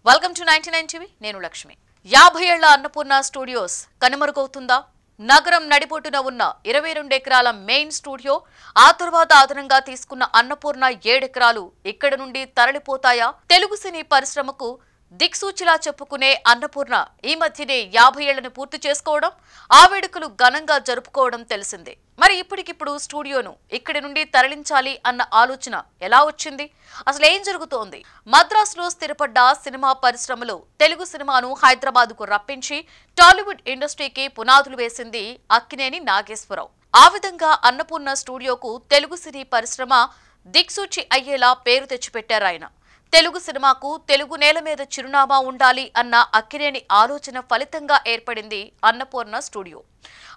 welcome to 99 TV నేను లక్ష్మి 50 ఏళ్ల Annapurna studios కనుమరుగవుతుందా నగరం నడిబొట్టున ఉన్న 22 ఎకరాల మెయిన్ స్టూడియో ఆ తర్వాత అదనంగా తీసుకున్న అన్నపూర్ణ 7 ఎకరాలు ఇక్కడ నుండి తరలిపోతాయా తెలుగు సినీ పరిశ్రమకు దిక్సూచిలా చెప్పుకునే అన్నపూర్ణ ఈ మధ్యనే 50 ఏళ్లను పూర్తి చేసుకోవడం ఆ వేడుకలు ఘనంగా జరుపుకోవడం తెలిసిందే మరి ఇప్పటికిప్పుడు స్టూడియోను ఇక్కడి నుండి తరలించాలి అన్న ఆలోచన ఎలా వచ్చింది అసలు ఏం జరుగుతోంది మద్రాసులో స్థిరపడ్డ సినిమా పరిశ్రమలో తెలుగు సినిమాను హైదరాబాద్కు రప్పించి టాలీవుడ్ ఇండస్ట్రీకి పునాదులు వేసింది అక్కినేని నాగేశ్వరరావు ఆ విధంగా అన్నపూర్ణ స్టూడియోకు తెలుగు సినీ పరిశ్రమ దిక్సూచి అయ్యేలా పేరు తెచ్చిపెట్టారు ఆయన తెలుగు సినిమాకు తెలుగు నేల మీద చిరునామా ఉండాలి అన్న అక్కినేని ఆలోచన ఫలితంగా ఏర్పడింది అన్నపూర్ణ స్టూడియో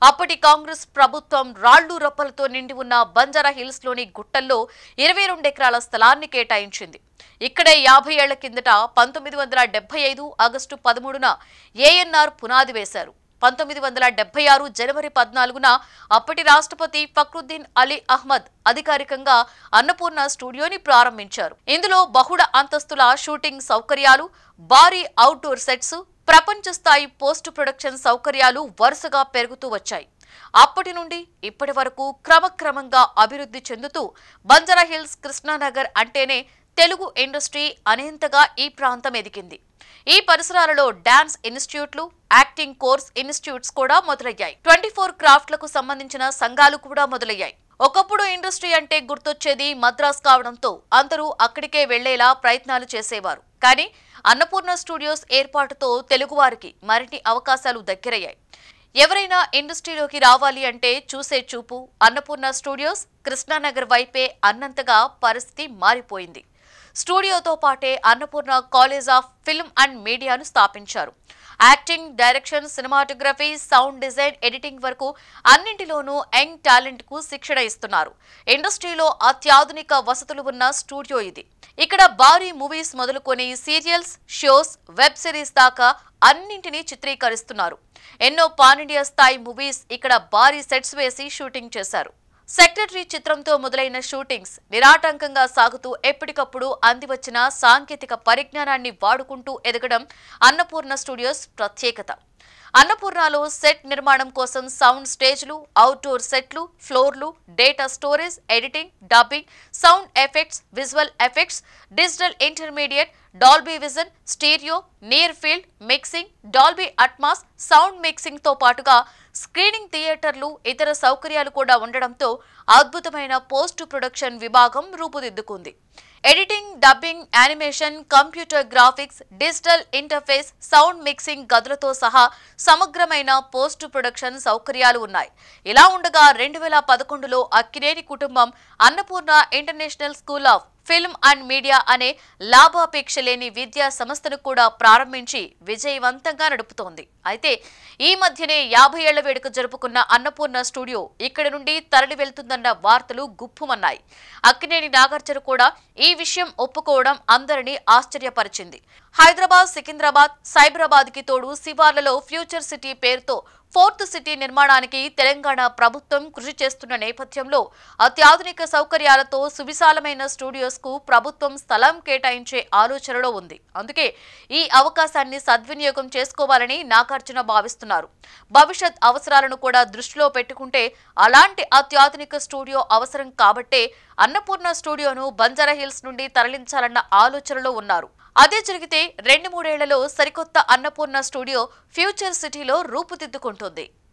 అప్పటి కాంగ్రెస్ ప్రభుత్వం రాళ్లు రప్పలతో నిండి ఉన్న బంజారా హిల్స్ లోని గుట్టల్లో 22 ఎకరాల స్థలాన్ని కేటాయించింది ఇక్కడే 50 ఏళ్ల కిందట 1975 ఆగస్టు 13న ఏఎన్ఆర్ పునాది వేశారు 1976 జనవరి 14న అప్పటి రాష్ట్రపతి ఫక్రుద్దీన్ అలీ అహ్మద్ అధికారికంగా అన్నపూర్ణ స్టూడియోని ప్రారంభించారు ఇందులో బహుళ అంతస్తుల షూటింగ్ సౌకర్యాలు భారీ అవుట్డోర్ సెట్స్ ప్రపంచ స్థాయి పోస్ట్ ప్రొడక్షన్ సౌకర్యాలు వరుసగా పెరుగుతూ వచ్చాయి అప్పటి నుండి ఇప్పటి వరకు క్రమక్రమంగా అభివృద్ధి చెందుతూ బంజారా హిల్స్ కృష్ణానగర్ అంటేనే తెలుగు ఇండస్ట్రీ అనేంతగా ఈ ప్రాంతం ఎదిగింది ఈ పరిసరాలలో డాన్స్ ఇన్స్టిట్యూట్లు యాక్టింగ్ కోర్స్ ఇన్స్టిట్యూట్స్ కూడా మొదలయ్యాయి 24 క్రాఫ్ట్లకు సంబంధించిన సంఘాలు కూడా మొదలయ్యాయి ఒకప్పుడు ఇండస్ట్రీ అంటే గుర్తొచ్చేది మద్రాస్ కావడంతో అందరూ అక్కడికే వెళ్లేలా ప్రయత్నాలు చేసేవారు కానీ అన్నపూర్ణ స్టూడియోస్ ఏర్పాటుతో తెలుగువారికి మరిన్ని అవకాశాలు దగ్గరయ్యాయి ఎవరైనా ఇండస్ట్రీలోకి రావాలి అంటే చూసే చూపు అన్నపూర్ణ స్టూడియోస్ కృష్ణానగర్ వైపే అన్నంతగా పరిస్థితి మారిపోయింది స్టూడియోతో పాటే Annapurna college of film and మీడియాను స్థాపించారు acting direction cinematography sound design editing వరకు అన్నింటిలోనూ యంగ్ టాలెంట్ కు శిక్షణ ఇస్తున్నారు ఇండస్ట్రీలో అత్యాధునిక వసతులు ఉన్న స్టూడియో ఇది ఇక్కడ భారీ మూవీస్ మొదలుకొని సీరియల్స్ షోస్ వెబ్ సిరీస్ దాకా అన్నింటినీ చిత్రీకరిస్తున్నారు ఎన్నో పాన్ ఇండియా స్థాయి మూవీస్ ఇక్కడ భారీ సెట్స్ వేసి షూటింగ్ చేశారు సెక్రటరీ చిత్రంతో మొదలైన షూటింగ్స్ నిరాటంకంగా సాగుతూ ఎప్పటికప్పుడు అందివచ్చిన సాంకేతిక పరిజ్ఞానాన్ని వాడుకుంటూ ఎదగడం అన్నపూర్ణ స్టూడియోస్ ప్రత్యేకత అన్నపూర్ణలో సెట్ నిర్మాణం కోసం సౌండ్ స్టేజ్లు అవుట్డోర్ సెట్లు ఫ్లోర్లు data storage editing dubbing sound effects visual effects digital intermediate Dolby vision stereo near field mixing Dolby Atmos sound mixing తో పాటుగా స్క్రీనింగ్ థియేటర్లు ఇతర సౌకర్యాలు కూడా ఉండడంతో అద్భుతమైన పోస్ట్ ప్రొడక్షన్ విభాగం రూపుదిద్దుకుంది editing dubbing animation computer graphics digital interface sound mixing గదులతో సహా సమగ్రమైన పోస్ట్ ప్రొడక్షన్ సౌకర్యాలు ఉన్నాయి ఇలా ఉండగా 2011లో అక్కినేని కుటుంబం Annapurna international school of film and media అనే లాభాపేక్ష లేని విద్యా సంస్థను కూడా ప్రారంభించి విజయవంతంగా నడుపుతోంది అయితే ఈ మధ్యనే 50 ఏళ్ల వేడుక జరుపుకున్న అన్నపూర్ణ స్టూడియో ఇక్కడి నుండి తరలి వెళ్తుందన్న వార్తలు గుప్పుమన్నాయి అక్కినేని నాగార్జున కూడా ఈ విషయం ఒప్పుకోవడం అందరినీ ఆశ్చర్యపరిచింది హైదరాబాద్ సికింద్రాబాద్ సైబరాబాద్ కి తోడు శివార్లలో ఫ్యూచర్ సిటీ పేరుతో 4th సిటీ నిర్మాణానికి తెలంగాణ ప్రభుత్వం కృషి చేస్తున్న నేపథ్యంలో అత్యాధునిక సౌకర్యాలతో సువిశాలమైన స్టూడియోస్ కు ప్రభుత్వం స్థలం కేటాయించే ఆలోచనలో ఉంది అందుకే ఈ అవకాశాన్ని సద్వినియోగం చేసుకోవాలని నాగార్జున భావిస్తున్నారు భవిష్యత్ అవసరాలను కూడా దృష్టిలో పెట్టుకుంటే అలాంటి అత్యాధునిక స్టూడియో అవసరం కాబట్టే అన్నపూర్ణ స్టూడియోను బంజారా హిల్స్ నుండి తరలించాలన్న ఆలోచనలో ఉన్నారు అదే జరిగితే 2-3 ఏళ్లలో సరికొత్త అన్నపూర్ణ స్టూడియో ఫ్యూచర్ సిటీలో రూపుదిద్దుకుంటుంది